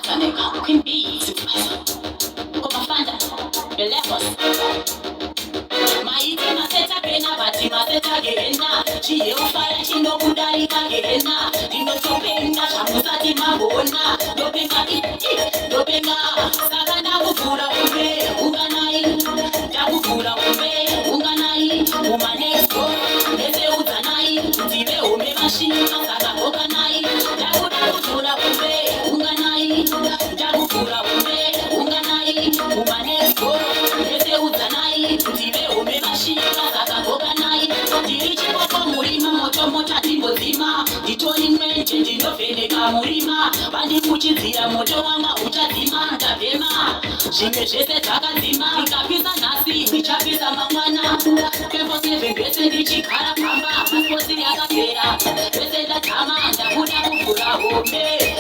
Atameka, Queen Bee, Come Fanda, the levels. Maite maseta pena bati maseta gena chiye ufaya chino kudarika gena dino chopena chamusati mabona dopenga saganda kufura umbe unganai ndakufura umbe unganai umanesko neze utanai ndive umbe mashina saka okanai ndakuda kufura umbe unganai ndakufura umbe unganai umanesko neze utanai ndive umbe mashina saka okanai ndirichekwa murima moto timbozima nditoni mwenje ndinovheneka murima vandikuchidzira moto wanga uchadzima ndabhema zvimwe zvese zvakadzima ndikapisa nhasi ndichapisa mangwana 24/7 zvese ndichigara pamba masposi yakapera zvese ndatama ndakuda kuvhura hombe